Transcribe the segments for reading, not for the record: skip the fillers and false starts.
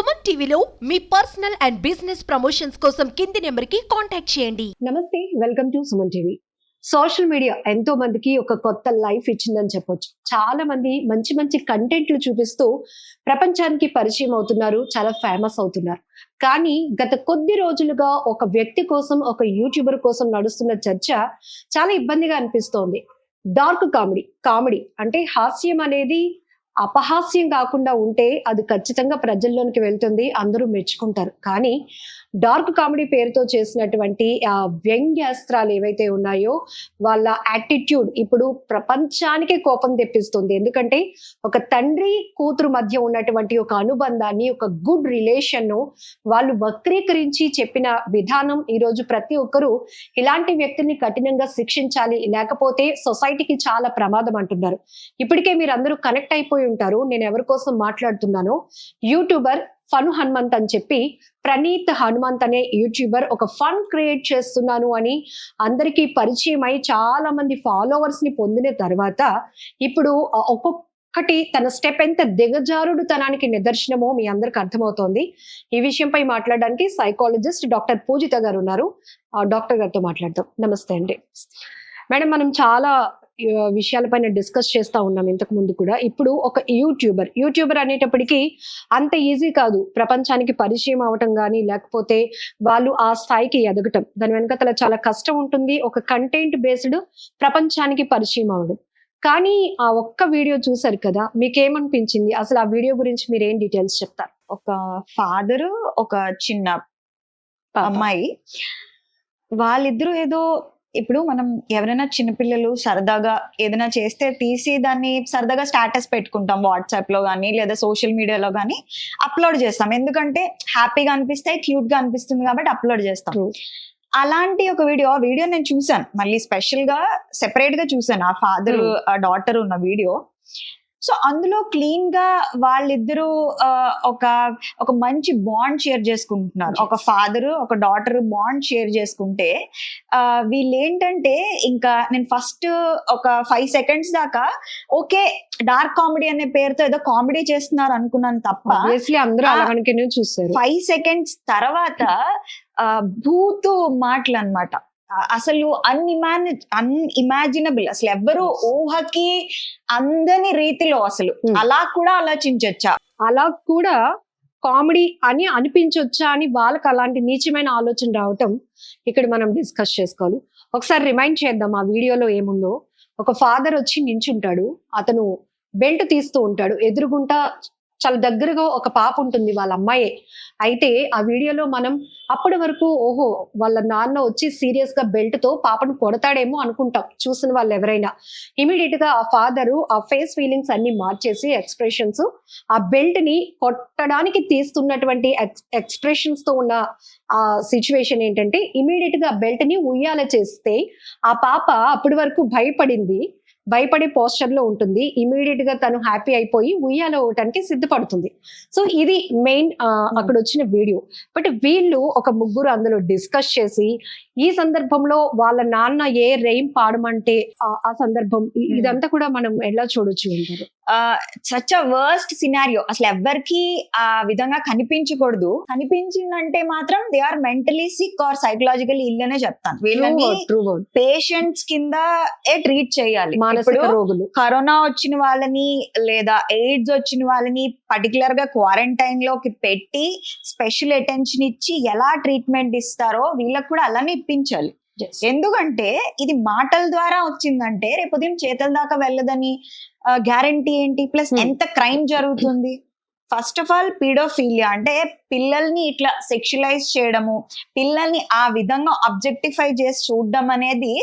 సుమన్ టీవీలో మీ personal and business promotions కోసం కింది నెంబర్కి కాంటాక్ట్ చేయండి. నమస్తే, welcome to Suman TV. Social media ఎంతో మందికి ఒక కొత్త లైఫ్ ఇచ్చిందని చెప్పొచ్చు. చాలా మంది మంచి మంచి కంటెంట్లు చూపిస్తూ ప్రపంచానికి పరిచయం అవుతున్నారు, చాలా ఫేమస్ అవుతున్నారు. కానీ గత కొద్ది రోజులుగా ఒక వ్యక్తి కోసం, ఒక యూట్యూబర్ కోసం నడుస్తున్న చర్చ చాలా ఇబ్బందిగా అనిపిస్తోంది. డార్క్ కామెడీ అంటే హాస్యం అనేది అపహాస్యం కాకుండా ఉంటే అది ఖచ్చితంగా ప్రజల్లోనికి వెళ్తుంది, అందరూ మెచ్చుకుంటారు. కానీ డార్క్ కామెడీ పేరుతో చేసినటువంటి వ్యంగ్యాస్త్రాలు ఏవైతే ఉన్నాయో వాళ్ళ యాటిట్యూడ్ ఇప్పుడు ప్రపంచానికే కోపం తెప్పిస్తుంది. ఎందుకంటే ఒక తండ్రి కూతురు మధ్య ఉన్నటువంటి ఒక అనుబంధాన్ని, ఒక గుడ్ రిలేషన్ వాళ్ళు వక్రీకరించి చెప్పిన విధానం ఈరోజు ప్రతి ఒక్కరూ ఇలాంటి వ్యక్తుల్ని కఠినంగా శిక్షించాలి, లేకపోతే సొసైటీకి చాలా ప్రమాదం అంటున్నారు. ఇప్పటికే మీరు అందరూ కనెక్ట్ అయిపోయి ఉంటారు నేను ఎవరి కోసం మాట్లాడుతున్నానో. యూట్యూబర్ ఫన్ హనుమంత్ అని చెప్పి ప్రణీత్ హనుమంత్ అనే యూట్యూబర్ ఒక ఫన్ క్రియేట్ చేస్తున్నాను అని అందరికీ పరిచయం అయి చాలా మంది ఫాలోవర్స్ ని పొందిన తర్వాత ఇప్పుడు ఒక్కొక్కటి తన స్టెప్ ఎంత దిగజారుడు తనానికి నిదర్శనమో మీ అందరికి అర్థమవుతోంది. ఈ విషయంపై మాట్లాడడానికి సైకాలజిస్ట్ డాక్టర్ పూజిత గారు ఉన్నారు. డాక్టర్ గారితో మాట్లాడదాం. నమస్తే అండి మేడం. మనం చాలా విషయాలపైన డిస్కస్ చేస్తా ఉన్నాం ఇంతకు ముందు కూడా. ఇప్పుడు ఒక యూట్యూబర్ అనేటప్పటికీ అంత ఈజీ కాదు ప్రపంచానికి పరిచయం అవటం కానీ, లేకపోతే వాళ్ళు ఆ స్థాయికి ఎదగటం. దాని వెనకాల చాలా కష్టం ఉంటుంది. ఒక కంటెంట్ బేస్డ్ ప్రపంచానికి పరిచయం అవడం. కానీ ఆ ఒక్క వీడియో చూసారు కదా, మీకేమనిపించింది? అసలు ఆ వీడియో గురించి మీరు ఏం డీటెయిల్స్ చెప్తారు? ఒక ఫాదరు, ఒక చిన్న అమ్మాయి, వాళ్ళిద్దరూ ఏదో, ఇప్పుడు మనం ఎవరైనా చిన్నపిల్లలు సరదాగా ఏదైనా చేస్తే తీసి దాన్ని సరదాగా స్టేటస్ పెట్టుకుంటాం వాట్సాప్ లో కానీ లేదా సోషల్ మీడియాలో కానీ అప్లోడ్ చేస్తాం. ఎందుకంటే హ్యాపీగా అనిపిస్తాయి, క్యూట్ గా అనిపిస్తుంది కాబట్టి అప్లోడ్ చేస్తాం. అలాంటి ఒక వీడియో నేను చూసాను, మళ్ళీ స్పెషల్ గా సెపరేట్ గా చూసాను. ఆ ఫాదర్ ఆ డాటర్ ఉన్న వీడియో. సో అందులో క్లీన్ గా వాళ్ళిద్దరూ ఒక మంచి బాండ్ షేర్ చేసుకుంటున్నారు. ఒక ఫాదర్ ఒక డాటర్ బాండ్ షేర్ చేసుకుంటే వీళ్ళు ఏంటంటే, ఇంకా నేను ఫస్ట్ ఒక 5 seconds దాకా ఓకే డార్క్ కామెడీ అనే పేరుతో ఏదో కామెడీ చేస్తున్నారు అనుకున్నాను తప్ప, అందరూ చూస్తారు. 5 seconds తర్వాత భూతు మాటలు అన్నమాట. అసలు అన్ఇమాజినబుల్, అసలు ఎవ్వరు ఊహకి అందని రీతిలో అసలు అలా కూడా ఆలోచించొచ్చా, అలా కూడా కామెడీ అని అనిపించొచ్చా అని వాళ్ళకి అలాంటి నీచమైన ఆలోచన రావటం ఇక్కడ మనం డిస్కస్ చేసుకోవాలి. ఒకసారి రిమైండ్ చేద్దాం ఆ వీడియోలో ఏముందో. ఒక ఫాదర్ వచ్చి నించుంటాడు, అతను బెల్ట్ తీస్తూ ఉంటాడు. ఎదురుగుంటా చాలా దగ్గరగా ఒక పాప ఉంటుంది, వాళ్ళ అమ్మాయే. అయితే ఆ వీడియోలో మనం అప్పటి వరకు ఓహో వాళ్ళ నాన్న వచ్చి సీరియస్ గా బెల్ట్ తో పాపను కొడతాడేమో అనుకుంటాం చూసిన వాళ్ళు ఎవరైనా. ఇమీడియట్ గా ఆ ఫాదరు ఆ ఫేస్ ఫీలింగ్స్ అన్ని మార్చేసి ఎక్స్ప్రెషన్స్, ఆ బెల్ట్ ని కొట్టడానికి తీస్తున్నటువంటి ఎక్స్ప్రెషన్స్ తో ఉన్న ఆ సిచ్యువేషన్ ఏంటంటే, ఇమీడియట్ గా బెల్ట్ ని ఉయ్యాల చేస్తే ఆ పాప అప్పటి వరకు భయపడే పోస్చర్ లో ఉంటుంది. ఇమీడియట్ గా తను హ్యాపీ అయిపోయి ఉయ్యాల ఓటానికి సిద్ధపడుతుంది. సో ఇది మెయిన్ అక్కడ వచ్చిన వీడియో. బట్ వీళ్ళు ఒక ముగ్గురు అందులో డిస్కస్ చేసి ఈ సందర్భంలో వాళ్ళ నాన్న ఏ రైమ్ పాడమంటే ఆ సందర్భం ఇదంతా కూడా మనం ఎలా చూడొచ్చు అంటారు? Such a worst scenario. అసలు ఎవ్వరికి ఆ విధంగా కనిపించకూడదు. కనిపించిందంటే మాత్రం they are mentally sick or psychological ill అనే చెప్తాను. వీళ్ళని పేషెంట్స్ కింద ట్రీట్ చేయాలి. రోగులు, కరోనా వచ్చిన వాళ్ళని లేదా ఎయిడ్స్ వచ్చిన వాళ్ళని పర్టికులర్ గా క్వారంటైన్ లోకి పెట్టి స్పెషల్ అటెన్షన్ ఇచ్చి ఎలా ట్రీట్మెంట్ ఇస్తారో వీళ్ళకి కూడా అలానే ఇప్పించాలి. ఎందుకంటే ఇది మాటల ద్వారా వచ్చిందంటే రేపు ఉదయం చేతుల దాకా వెళ్ళదని గ్యారంటీ ఏంటి? ప్లస్ ఎంత క్రైమ్ జరుగుతుంది? ఫస్ట్ ఆఫ్ ఆల్ పీడోఫీలియా అంటే పిల్లల్ని ఇట్లా సెక్షువలైజ్ చేయడము, పిల్లల్ని ఆ విధంగా అబ్జెక్టిఫై చేసి చూడడం అనేది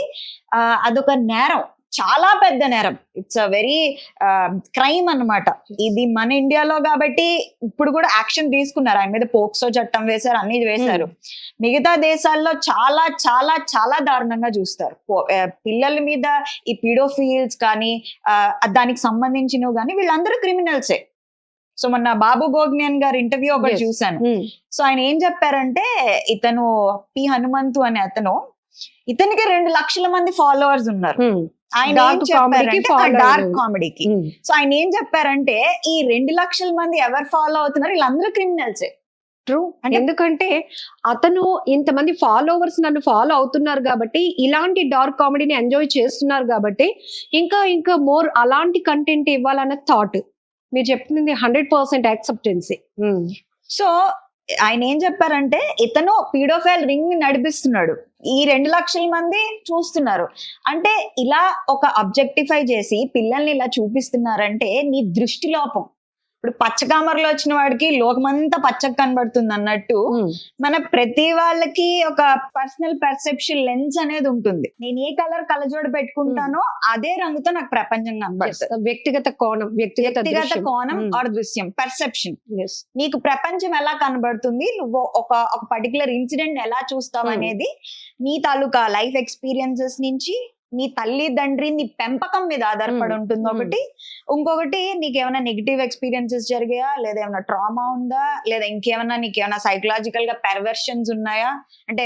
అదొక నేరం, చాలా పెద్ద నేరం. ఇట్స్ అ వెరీ క్రైమ్ అన్నమాట. ఇది మన ఇండియాలో కాబట్టి ఇప్పుడు కూడా యాక్షన్ తీసుకున్నారు, ఆయన మీద పోక్సో చట్టం వేశారు, అన్ని వేశారు. మిగతా దేశాల్లో చాలా చాలా చాలా దారుణంగా చూస్తారు. పిల్లల మీద ఈ పీడోఫిల్స్ కానీ దానికి సంబంధించినవి కానీ వీళ్ళందరూ క్రిమినల్సే. సో మొన్న బాబు గోగ్నియన్ గారి ఇంటర్వ్యూ ఒకటి చూశాను. సో ఆయన ఏం చెప్పారంటే, ఇతను పి హనుమంతు అనే అతను, ఇతనికి 2 లక్షల మంది ఫాలోవర్స్ ఉన్నారు. ఆయన ఏం Dark comedy కి చెప్పారంటే follow డార్క్ అయ్యారు. కామెడీకి. సో ఆయన ఏం చెప్పారంటే ఈ 2 లక్షల మంది ఎవరు ఫాలో అవుతున్నారు వీళ్ళందరూ క్రిమినల్సే. ట్రూ. ఎందుకంటే అతను ఇంతమంది ఫాలోవర్స్ నన్ను ఫాలో అవుతున్నారు కాబట్టి, ఇలాంటి డార్క్ కామెడీని ఎంజాయ్ చేస్తున్నారు కాబట్టి ఇంకా ఇంకా మోర్ అలాంటి కంటెంట్ ఇవ్వాలన్న థాట్. మీరు చెప్తుంది 100% యాక్సెప్టెన్సీ. సో ఆయన ఏం చెప్పారంటే ఇతను పీడోఫైల్ రింగ్ ని నడిపిస్తున్నాడు, ఈ 2 లక్షల మంది చూస్తున్నారు అంటే ఇలా ఒక అబ్జెక్టిఫై చేసి పిల్లల్ని ఇలా చూపిస్తున్నారంటే నీ దృష్టి లోపం. ఇప్పుడు పచ్చకామర్లో వచ్చిన వాడికి లోకమంతా పచ్చగా కనబడుతుంది అన్నట్టు మన ప్రతి వాళ్ళకి ఒక పర్సనల్ పర్సెప్షన్ లెన్స్ అనేది ఉంటుంది. నేను ఏ కలర్ కలజోడు పెట్టుకుంటానో అదే రంగుతో నాకు ప్రపంచం కనబడుతుంది. వ్యక్తిగత కోణం, వ్యక్తిగత కోణం ఆర్ దృశ్యం, పర్సెప్షన్. నీకు ప్రపంచం ఎలా కనబడుతుంది, నువ్వు ఒక పర్టికులర్ ఇన్సిడెంట్ ఎలా చూస్తావు అనేది నీ తాలూకా లైఫ్ ఎక్స్పీరియన్సెస్ నుంచి, నీ తల్లిదండ్రి నీ పెంపకం మీద ఆధారపడి ఉంటుంది ఒకటి. ఇంకొకటి నీకేమైనా నెగిటివ్ ఎక్స్పీరియన్సెస్ జరిగాయా, లేదా ఏమైనా ట్రామా ఉందా, లేదా నీకేమైనా సైకలాజికల్ గా పెర్వర్షన్స్ ఉన్నాయా, అంటే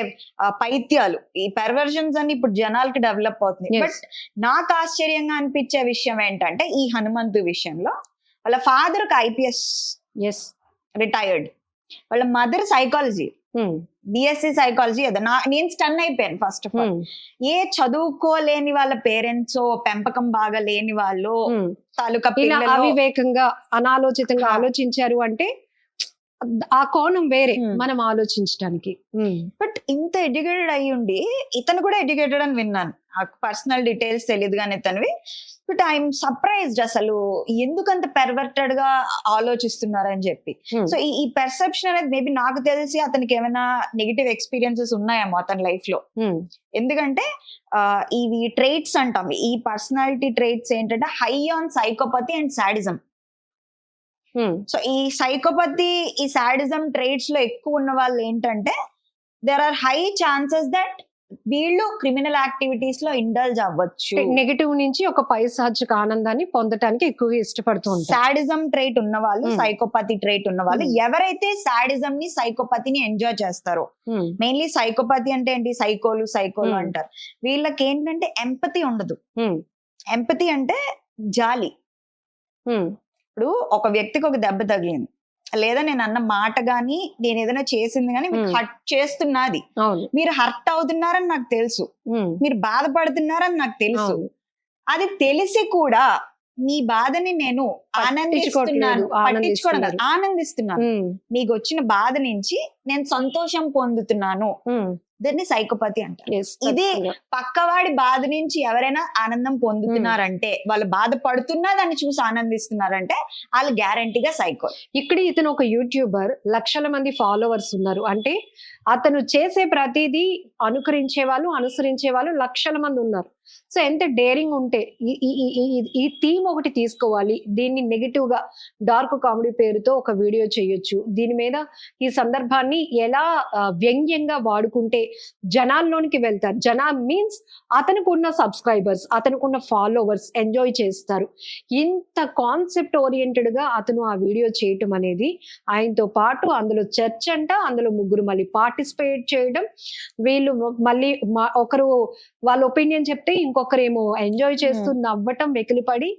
పైత్యాలు. ఈ పెర్వర్షన్స్ అన్ని ఇప్పుడు జనాలకి డెవలప్ అవుతుంది. బట్ నాకు ఆశ్చర్యంగా అనిపించే విషయం ఏంటంటే ఈ హనుమంతు విషయంలో వాళ్ళ ఫాదర్ ఒక IPS రిటైర్డ్, వాళ్ళ మదర్ సైకాలజీ, BSc సైకాలజీ. నేను స్టన్ అయిపోయాను. ఫస్ట్ ఆఫ్ ఆల్ ఏ చదువుకోలేని వాళ్ళ పేరెంట్స్, పెంపకం బాగా లేని వాళ్ళు తాలూకా అవివేకంగా అనాలోచితంగా ఆలోచించారు అంటే ఆ కోణం వేరే మనం ఆలోచించడానికి. బట్ ఇంత ఎడ్యుకేటెడ్ అయ్యి ఉండి ఇతను కూడా ఎడ్యుకేటెడ్ అని విన్నాను, పర్సనల్ డీటెయిల్స్ తెలియదు కానీ ఇతనివి. బట్ ఐఎమ్ సర్ప్రైజ్డ్ అసలు ఎందుకంత పెర్వర్టెడ్ గా ఆలోచిస్తున్నారని చెప్పి. సో ఈ పెర్సెప్షన్ అనేది మేబీ నాకు తెలిసి అతనికి ఏమైనా నెగిటివ్ ఎక్స్పీరియన్సెస్ ఉన్నాయేమో అతని లైఫ్ లో. ఎందుకంటే ఇవి ట్రేట్స్ అంటాం, ఈ పర్సనాలిటీ ట్రేట్స్ ఏంటంటే high on psychopathy and sadism. So ఈ సైకోపతి, ఈ సాడిజం ట్రేట్స్ లో ఎక్కువ ఉన్న వాళ్ళు ఏంటంటే there are high chances that వీళ్ళు క్రిమినల్ యాక్టివిటీస్ లో ఇండల్జ్ అవ్వచ్చు. నెగటివ్ నుంచి ఒక పైశాచిక ఆనందాన్ని పొందడానికి ఎక్కువగా ఇష్టపడుతూ ఉంటారు. సాడిజం ట్రేట్ ఉన్న వాళ్ళు, సైకోపతి ట్రేట్ ఉన్న వాళ్ళు, ఎవరైతే సాడిజం ని సైకోపతిని ఎంజాయ్ చేస్తారో, మెయిన్లీ సైకోపతి అంటే ఏంటి, సైకోలు అంటారు. వీళ్ళకి ఏంటంటే ఎంపతి ఉండదు. ఎంపతి అంటే జాలి. ఇప్పుడు ఒక వ్యక్తికి ఒక దెబ్బ తగిలింది, లేదా నేను అన్న మాట గాని, నేను ఏదైనా చేసింది గానీ మీకు హర్ట్ చేస్తున్నది, మీరు హర్ట్ అవుతున్నారని నాకు తెలుసు, మీరు బాధపడుతున్నారని నాకు తెలుసు. అది తెలిసి కూడా మీ బాధని నేను ఆనందిస్తున్నాను, మీకు వచ్చిన బాధ నుంచి నేను సంతోషం పొందుతున్నాను. దాన్ని సైకోపతి అంటారు. ఇది పక్కవాడి బాధ నుంచి ఎవరైనా ఆనందం పొందుతున్నారంటే, వాళ్ళు బాధపడుతున్నా దాన్ని చూసి ఆనందిస్తున్నారంటే వాళ్ళు గ్యారంటీగా సైకో. ఇక్కడ ఇతను ఒక యూట్యూబర్, లక్షల మంది ఫాలోవర్స్ ఉన్నారు అంటే అతను చేసే ప్రతిదీ అనుకరించే వాళ్ళు, అనుసరించే వాళ్ళు లక్షల మంది ఉన్నారు. సో ఎంత డేరింగ్ ఉంటే ఈ థీమ్ ఒకటి తీసుకోవాలి, దీన్ని నెగిటివ్ గా డార్క్ కామెడీ పేరుతో ఒక వీడియో చేయొచ్చు, దీని మీద ఈ సందర్భాన్ని ఎలా వ్యంగ్యంగా వాడుకుంటే జనాల్లోనికి వెళ్తారు. మీన్స్ అతనికి ఉన్న సబ్స్క్రైబర్స్, అతనికి ఉన్న ఫాలోవర్స్ ఎంజాయ్ చేస్తారు. ఇంత కాన్సెప్ట్ ఓరియంటెడ్ గా అతను ఆ వీడియో చేయటం అనేది, ఆయనతో పాటు అందులో చర్చ అంట, అందులో ముగ్గురు మళ్ళీ పార్టిసిపేట్ చేయడం, వీళ్ళు మళ్ళీ ఒకరు వాళ్ళ ఒపీనియన్ చెప్తే ఇంకొకరేమో ఎంజాయ్ చేస్తూ నవ్వటం, వెకిలిపడి,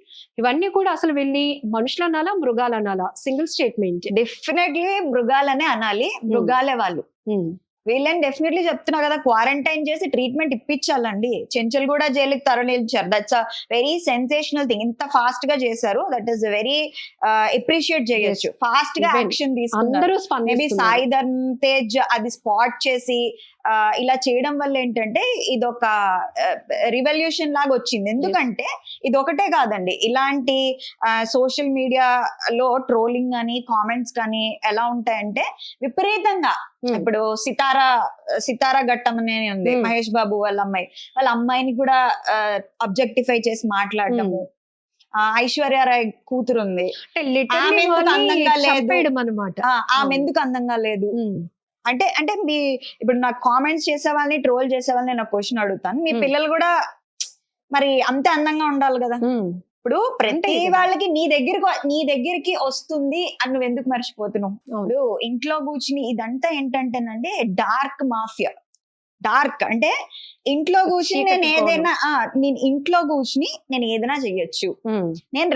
ఇవన్నీ కూడా అసలు వెళ్ళి మనుషులు అనాలా, మృగాలు అనాలా? Single statement. డెఫినెట్లీ మృగాలనే అనాలి, మృగాలే వాళ్ళు. వీళ్ళని డెఫినెట్లీ చెప్తున్నా కదా, క్వారంటైన్ చేసి ట్రీట్మెంట్ ఇప్పించాలండి. చెంచల్ కూడా జైలుకి తరలించారు. That's a very sensational thing. ఇంత ఫాస్ట్ గా చేశారు, దట్ ఈస్ వెరీ అప్రిషియేట్ చేయొచ్చు. ఫాస్ట్ గా యాక్షన్ తీసుకున్నారు. మేబీ సాయి ధర్మ్ తేజ్ అది స్పాట్ చేసి ఇలా చేయడం వల్ల ఏంటంటే ఇదొక రివల్యూషన్ లాగా వచ్చింది. ఎందుకంటే ఇది ఒకటే కాదండి, ఇలాంటి సోషల్ మీడియాలో ట్రోలింగ్ కానీ కామెంట్స్ కానీ ఎలా ఉంటాయంటే విపరీతంగా. ఇప్పుడు సితారా ఘట్టం అనే ఉంది, మహేష్ బాబు వాళ్ళ అమ్మాయిని కూడా అబ్జెక్టిఫై చేసి మాట్లాడటము. ఐశ్వర్యరాయ్ కూతురు ఉంది, ఆమె ఎందుకు అందంగా లేదు, ఆమె ఎందుకు అందంగా లేదు అంటే ఇప్పుడు నాకు కామెంట్స్ చేసే వాళ్ళని, ట్రోల్ చేసే వాళ్ళని నేను క్వశ్చన్ అడుగుతాను, మీ పిల్లలు కూడా మరి అంతే అందంగా ఉండాలి కదా? ఇప్పుడు ప్రతి వాళ్ళకి నీ దగ్గరికి వస్తుంది అని నువ్వు ఎందుకు మర్చిపోతున్నావు? ఇప్పుడు ఇంట్లో కూర్చుని ఇదంతా ఏంటంటేనండి డార్క్ మాఫియా. డార్క్ అంటే ఇంట్లో కూర్చుని నేను చీకటి ఏదైనా నేను ఇంట్లో కూర్చుని నేను ఏదైనా చెయ్యొచ్చు, నేను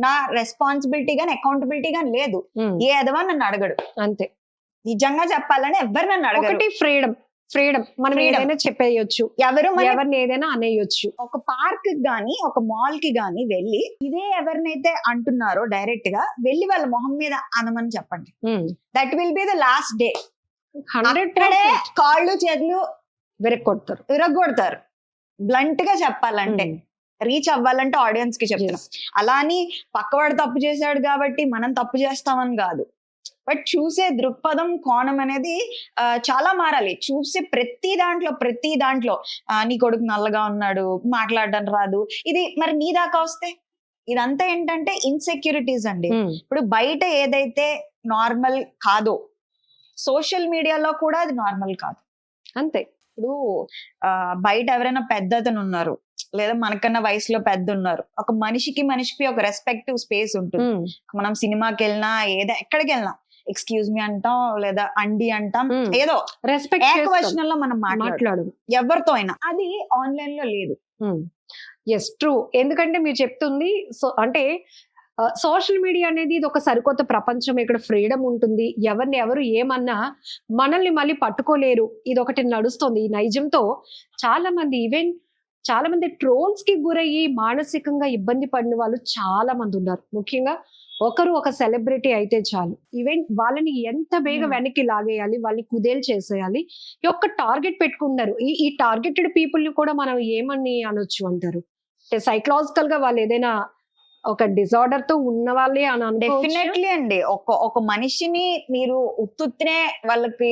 నా రెస్పాన్సిబిలిటీ గాని అకౌంటబిలిటీ గాని లేదు, ఏ ఎదవా నన్ను అడగడు. అంతే, నిజంగా చెప్పాలని ఎవ్వరు నన్ను అడగరు. ఒకటి ఫ్రీడమ్ మనం ఏదైనా చెప్పేయచ్చు, ఎవరిని ఏదైనా అనేయొచ్చు. ఒక పార్క్ గాని ఒక మాల్ కి గాని వెళ్ళి ఇదే ఎవరినైతే అంటున్నారో డైరెక్ట్ గా వెళ్ళి వాళ్ళ మొహం మీద అనమని చెప్పండి. That will be the last day. 100% కాళ్ళు చేతులు విరగొడతారు. బ్లంట్ గా చెప్పాలంటే, రీచ్ అవ్వాలంటే ఆడియన్స్ కి చెప్తున్నాం. అలా అని పక్కవాడు తప్పు చేశాడు కాబట్టి మనం తప్పు చేస్తామని కాదు, బట్ చూసే దృక్పథం కోణం అనేది చాలా మారాలి. చూసే ప్రతి దాంట్లో నీ కొడుకు నల్లగా ఉన్నాడు, మాట్లాడడం రాదు, ఇది మరి నీ దాకా వస్తే ఇదంతా ఏంటంటే ఇన్సెక్యూరిటీస్ అండి. ఇప్పుడు బయట ఏదైతే నార్మల్ కాదో సోషల్ మీడియాలో కూడా అది నార్మల్ కాదు. అంతే. ఇప్పుడు బయట ఎవరైనా పెద్ద అతను ఉన్నారు, లేదా మనకన్నా వయసులో పెద్ద ఉన్నారు, ఒక మనిషికి ఒక రెస్పెక్టివ్ స్పేస్ ఉంటుంది. మనం సినిమాకి వెళ్ళినా ఎక్కడికి వెళ్ళినా ఎక్స్క్యూజ్ మీ అంటాం, లేదా అండి అంటాం, ఏదో రెస్పెక్ట్ ఏకవచనంలో మనం మాట్లాడు ఎవరితో అయినా. అది ఆన్లైన్ లో లేదు. Yes, true. ఎందుకంటే మీరు చెప్తుంది అంటే సోషల్ మీడియా అనేది ఇది ఒక సరికొత్త ప్రపంచం. ఇక్కడ ఫ్రీడమ్ ఉంటుంది, ఎవరిని ఎవరు ఏమన్నా మనల్ని మళ్ళీ పట్టుకోలేరు. ఇది ఒకటి నడుస్తుంది. ఈ నైజంతో చాలా మంది ట్రోల్స్ కి గురయ్యి మానసికంగా ఇబ్బంది పడిన వాళ్ళు చాలా మంది ఉన్నారు. ముఖ్యంగా ఒక సెలబ్రిటీ అయితే చాలు, ఈవెన్ వాళ్ళని ఎంత బేగా వెనక్కి లాగేయాలి, వాళ్ళని కుదేలు చేసేయాలి, ఈ ఒక్క టార్గెట్ పెట్టుకున్నారు. ఈ టార్గెటెడ్ పీపుల్ ని కూడా మనం ఏమని అనొచ్చు అంటారు? సైకలాజికల్ గా వాళ్ళు ఏదైనా ఒక డిజార్డర్ తో ఉన్న వాళ్ళే అని అనుకోవచ్చా? డెఫినెట్లీ అండి. ఒక మనిషిని మీరు ఉత్తుత్తినే వాళ్ళకి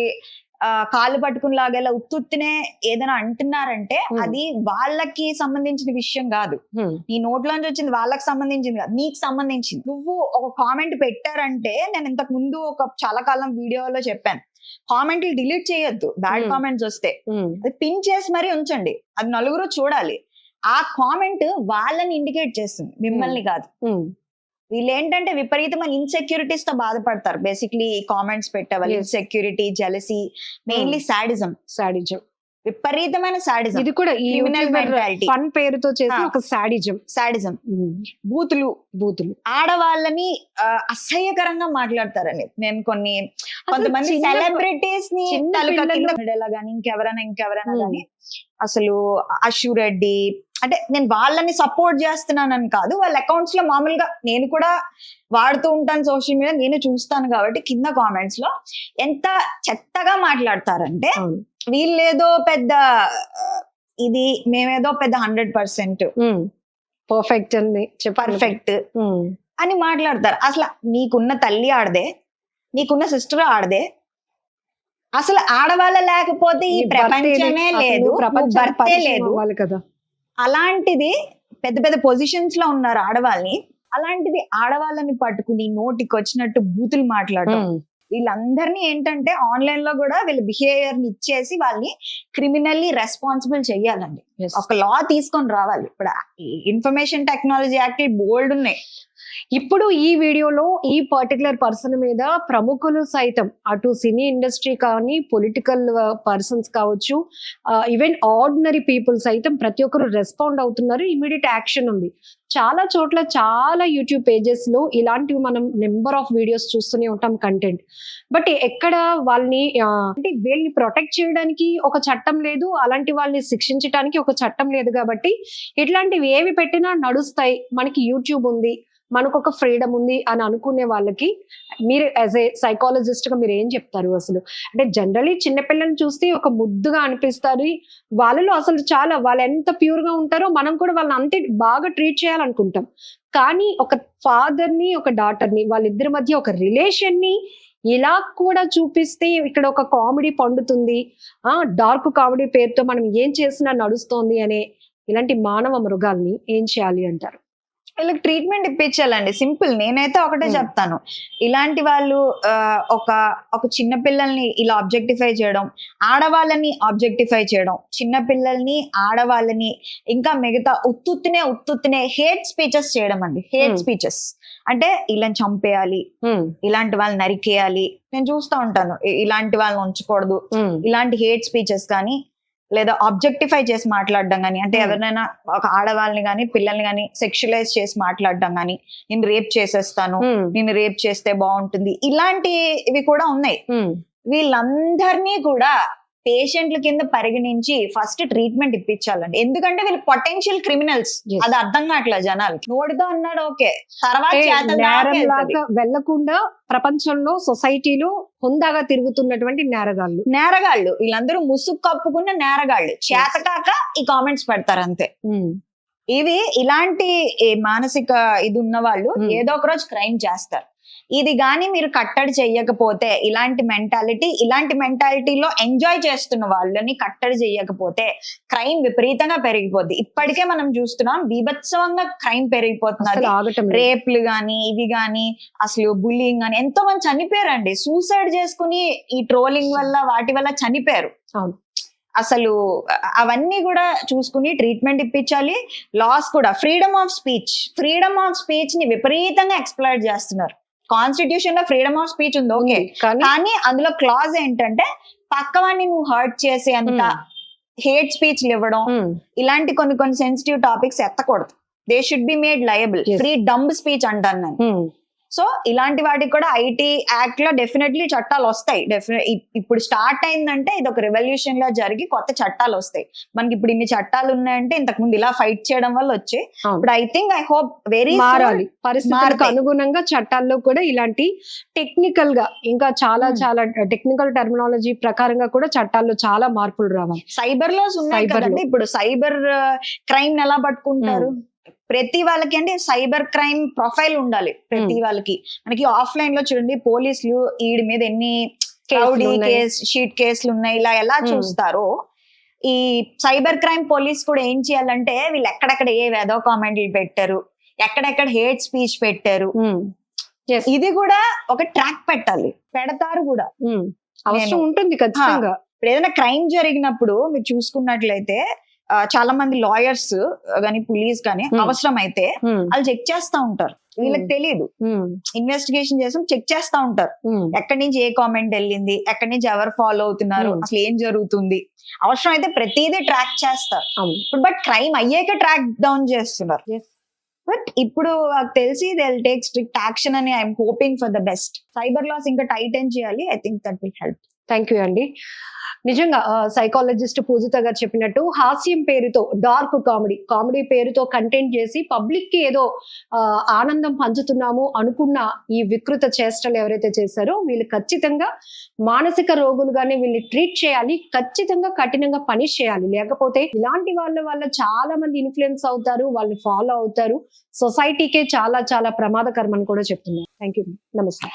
కాళ్ళు పట్టుకుని లాగేలా ఉత్తుత్తినే ఏదైనా అంటున్నారంటే అది వాళ్ళకి సంబంధించిన విషయం కాదు. నీ నోట్లోంచి వచ్చింది వాళ్ళకి సంబంధించింది కాదు, నీకు సంబంధించింది. నువ్వు ఒక కామెంట్ పెట్టారంటే, నేను ఇంతకు ముందు చాలా కాలం వీడియోలో చెప్పాను, కామెంట్లు డిలీట్ చేయొద్దు. బ్యాడ్ కామెంట్స్ వస్తే అది పిన్ చేసి మరీ ఉంచండి, అది నలుగురు చూడాలి. ఆ కామెంట్ వాళ్ళని ఇండికేట్ చేస్తుంది, మిమ్మల్ని కాదు. వీళ్ళు ఏంటంటే విపరీతమైన ఇన్సెక్యూరిటీస్ తో బాధపడతారు. బేసిక్లీ కామెంట్స్ పెట్టేవాళ్ళు ఇన్సెక్యూరిటీ, జెలసీ, మెయిన్లీ సాడిజం. విపరీతమైన సాడిజం. ఇది కూడా ఈ ఫన్ పేరుతో చేసిన ఒక సాడిజం. బూతులు ఆడవాళ్ళని అసహ్యకరంగా మాట్లాడతారండి. నేను కొంతమంది సెలబ్రిటీస్ ని గానీ ఇంకెవరైనా గానీ అసలు అశు రెడ్డి అంటే, నేను వాళ్ళని సపోర్ట్ చేస్తున్నానని కాదు, వాళ్ళ అకౌంట్స్ లో మామూలుగా నేను కూడా వాడుతూ ఉంటాను సోషల్ మీడియా, నేను చూస్తాను కాబట్టి కింద కామెంట్స్ లో ఎంత చెత్తగా మాట్లాడతారంటే, వీళ్ళేదో పెద్ద ఇది, మేమేదో పెద్ద 100% పర్ఫెక్ట్ అని మాట్లాడతారు. అసలు నీకున్న తల్లి ఆడదే, నీకున్న సిస్టర్ ఆడదే, అసలు ఆడవాళ్ళ లేకపోతే ఈ ప్రపంచమే లేదు, భర్తే లేదు కదా. అలాంటిది పెద్ద పెద్ద పొజిషన్స్ లో ఉన్నారు ఆడవాళ్ళని, అలాంటిది ఆడవాళ్ళని పట్టుకుని నోటికి వచ్చినట్టు బూతులు మాట్లాడటం. వీళ్ళందరినీ ఏంటంటే ఆన్లైన్ లో కూడా వీళ్ళ బిహేవియర్ ని ఇచ్చేసి వాళ్ళని క్రిమినల్లీ రెస్పాన్సిబుల్ చెయ్యాలండి. ఒక లా తీసుకొని రావాలి. ఇప్పుడు ఇన్ఫర్మేషన్ టెక్నాలజీ యాక్ట్ బోల్డ్ ఉన్నాయి. ఇప్పుడు ఈ వీడియోలో ఈ పర్టికులర్ పర్సన్ మీద ప్రముఖులు సైతం, అటు సినీ ఇండస్ట్రీ కానీ, పొలిటికల్ పర్సన్స్ కావచ్చు, ఈవెన్ ఆర్డినరీ పీపుల్ సైతం ప్రతి ఒక్కరు రెస్పాండ్ అవుతున్నారు. ఇమీడియట్ యాక్షన్ ఉంది. చాలా చోట్ల, చాలా యూట్యూబ్ పేజెస్ లో ఇలాంటివి మనం నెంబర్ ఆఫ్ వీడియోస్ చూస్తూనే ఉంటాం, కంటెంట్. బట్ ఎక్కడ వాళ్ళని అంటే వీళ్ళని ప్రొటెక్ట్ చేయడానికి ఒక చట్టం లేదు, అలాంటి వాళ్ళని శిక్షించడానికి ఒక చట్టం లేదు. కాబట్టి ఇట్లాంటివి ఏవి పెట్టినా నడుస్తాయి, మనకి యూట్యూబ్ ఉంది, మనకు ఒక ఫ్రీడమ్ ఉంది అని అనుకునే వాళ్ళకి మీరు యాజ్ ఏ సైకాలజిస్ట్ గా మీరు ఏం చెప్తారు? అసలు అంటే జనరలీ చిన్నపిల్లల్ని చూస్తే ఒక ముద్దుగా అనిపిస్తారు, వాళ్ళలో అసలు వాళ్ళు ఎంత ప్యూర్ గా ఉంటారో మనం కూడా వాళ్ళని అంతే బాగా ట్రీట్ చేయాలనుకుంటాం. కానీ ఒక ఫాదర్ ని, ఒక డాటర్ ని, వాళ్ళిద్దరి మధ్య ఒక రిలేషన్ ని ఇలా కూడా చూపిస్తే ఇక్కడ ఒక కామెడీ పండుతుంది, డార్క్ కామెడీ పేరుతో మనం ఏం చేసినా నడుస్తోంది అనే ఇలాంటి మానవ మృగాల్ని ఏం చేయాలి అంటారు? వీళ్ళకి ట్రీట్మెంట్ ఇప్పించాలండి. సింపుల్. నేనైతే ఒకటే చెప్తాను, ఇలాంటి వాళ్ళు ఒక చిన్న పిల్లల్ని ఇలా ఆబ్జెక్టిఫై చేయడం, ఆడవాళ్ళని ఆబ్జెక్టిఫై చేయడం, చిన్న పిల్లల్ని, ఆడవాళ్ళని, ఇంకా మిగతా ఉత్తుత్తినే హేట్ స్పీచెస్ చేయడం అండి. హేట్ స్పీచెస్ అంటే వీళ్ళని చంపేయాలి, ఉమ్, ఇలాంటి వాళ్ళని నరికేయాలి. నేను చూస్తూ ఉంటాను ఇలాంటి వాళ్ళని ఉంచకూడదు, ఉమ్, ఇలాంటి హేట్ స్పీచెస్ కానీ లేదా ఆబ్జెక్టిఫై చేసి మాట్లాడడం కానీ, అంటే ఎవరినైనా ఒక ఆడవాళ్ళని కానీ పిల్లల్ని కానీ సెక్షువలైజ్ చేసి మాట్లాడడం కానీ, నేను రేప్ చేసేస్తాను, ఉమ్, నేను రేప్ చేస్తే బాగుంటుంది, ఇలాంటివి కూడా ఉన్నాయి. ఉమ్. వీళ్ళందరినీ కూడా పేషెంట్ల కింద పరిగణించి ఫస్ట్ ట్రీట్మెంట్ ఇప్పించాలండి. ఎందుకంటే వీళ్ళు పొటెన్షియల్ క్రిమినల్స్. Yes. అది అర్థం కావట్లేదు జనాలకి. నోటితో అన్నాడు ఓకే, తర్వాత అంటే చేతల దాకా నేరం వెళ్తది. లాగా వెళ్లకుండా ప్రపంచంలో సొసైటీలో హుందాగా తిరుగుతున్నటువంటి నేరగాళ్ళు. నేరగాళ్ళు వీళ్ళందరూ ముసుగు కప్పుకున్న నేరగాళ్ళు. చేతకాక ఈ కామెంట్స్ పెడతారు అంతే. ఉమ్, ఇవి ఇలాంటి మానసిక ఇది ఉన్న వాళ్ళు ఏదో ఒక రోజు క్రైమ్ చేస్తారు. ఇది గాని మీరు కట్టడి చెయ్యకపోతే, ఇలాంటి మెంటాలిటీలో ఎంజాయ్ చేస్తున్న వాళ్ళని కట్టడి చెయ్యకపోతే క్రైమ్ విపరీతంగా పెరిగిపోద్ది. ఇప్పటికే మనం చూస్తున్నాం బీభత్సవంగా క్రైమ్ పెరిగిపోతున్నది. అసలు ఆగటం లేదు. రేప్లు గాని ఇవి గాని అసలు బుల్లింగ్ గాని ఎంతో మంది చనిపోయారండి. సూసైడ్ చేసుకుని ఈ ట్రోలింగ్ వల్ల వాటి వల్ల చనిపోయారు. అవును. అసలు అవన్నీ కూడా చూసుకుని ట్రీట్మెంట్ ఇప్పించాలి. లాస్ కూడా ఫ్రీడమ్ ఆఫ్ స్పీచ్ ని విపరీతంగా ఎక్స్ప్లాయిట్ చేస్తున్నారు. కాన్స్టిట్యూషన్ లో ఫ్రీడమ్ ఆఫ్ స్పీచ్ ఉంది ఓకే, కానీ అందులో క్లాజ్ ఏంటంటే పక్కవాడిని నువ్వు హర్ట్ చేసే అంత హేట్ స్పీచ్లు ఇవ్వడం, ఇలాంటి కొన్ని సెన్సిటివ్ టాపిక్స్ ఎత్తకూడదు. They should be made liable. Free dumb speech అంటాను నేను. సో ఇలాంటి వాటికి కూడా ఐటీ యాక్ట్ లో డెఫినెట్లీ చట్టాలు వస్తాయి. ఇప్పుడు స్టార్ట్ అయిందంటే ఇది ఒక రెవల్యూషన్ లా జరిగి కొత్త చట్టాలు వస్తాయి. మనకి ఇప్పుడు ఇన్ని చట్టాలు ఉన్నాయంటే ఇంతకు ముందు ఇలా ఫైట్ చేయడం వల్ల వచ్చాయి. ఇప్పుడు ఐ హోప్ వెరీ మారాలి. పరిస్థితులకు అనుగుణంగా చట్టాల్లో కూడా ఇలాంటి టెక్నికల్ గా ఇంకా చాలా టెక్నికల్ టెర్మినాలజీ ప్రకారంగా కూడా చట్టాల్లో చాలా మార్పులు రావాలి. సైబర్ లోస్ ఉన్నాయి కదండి. ఇప్పుడు సైబర్ క్రైమ్ ఎలా పట్టుకుంటారు? ప్రతి వాళ్ళకి అంటే సైబర్ క్రైమ్ ప్రొఫైల్ ఉండాలి. ప్రతి వాళ్ళకి మనకి ఆఫ్లైన్ లో చూడండి పోలీసులు ఈడి మీద ఎన్ని షీట్ కేసులు ఉన్నాయి ఇలా ఎలా చూస్తారో, ఈ సైబర్ క్రైమ్ పోలీస్ కూడా ఏం చేయాలంటే వీళ్ళు ఎక్కడెక్కడ ఏ వేదో కామెంట్లు పెట్టారు, ఎక్కడెక్కడ హేట్ స్పీచ్ పెట్టారు, ఇది కూడా ఒక ట్రాక్ పెట్టాలి. పెడతారు కూడా, అవసరం ఉంటుంది ఖచ్చితంగా. ఇప్పుడు ఏదైనా క్రైమ్ జరిగినప్పుడు మీరు చూసుకున్నట్లయితే చాలా మంది లాయర్స్ కానీ పోలీస్ కానీ అవసరం అయితే వాళ్ళు చెక్ చేస్తా ఉంటారు. వీళ్ళకి తెలియదు, ఇన్వెస్టిగేషన్ చేసి చెక్ చేస్తా ఉంటారు. ఎక్కడి నుంచి ఏ కామెంట్ వెళ్ళింది, ఎక్కడి నుంచి ఎవరు ఫాలో అవుతున్నారు, అసలు ఏం జరుగుతుంది. అవసరం అయితే ప్రతిదీ ట్రాక్ చేస్తారు. బట్ క్రైమ్ అయ్యాక ట్రాక్ డౌన్ చేస్తున్నారు. బట్ ఇప్పుడు తెలిసి they will take strict action అని I'm hoping for the best. Cyber laws ఇంకా టైటన్ చేయాలి. I think that will help. Thank you అండి. నిజంగా సైకాలజిస్ట్ పూజిత గారు చెప్పినట్టు హాస్యం పేరుతో డార్క్ కామెడీ పేరుతో కంటెంట్ చేసి పబ్లిక్ కి ఏదో ఆనందం పంచుతున్నాము అనుకున్న ఈ వికృత చేష్టలు ఎవరైతే చేశారో వీళ్ళు ఖచ్చితంగా మానసిక రోగులుగానే వీళ్ళని ట్రీట్ చేయాలి. ఖచ్చితంగా కఠినంగా పనిష్ చేయాలి. లేకపోతే ఇలాంటి వాళ్ళ వల్ల చాలా మంది ఇన్ఫ్లుయెన్స్ అవుతారు, వాళ్ళు ఫాలో అవుతారు. సొసైటీకే చాలా చాలా ప్రమాదకరం అని కూడా చెప్తున్నారు. Thank you. నమస్తే.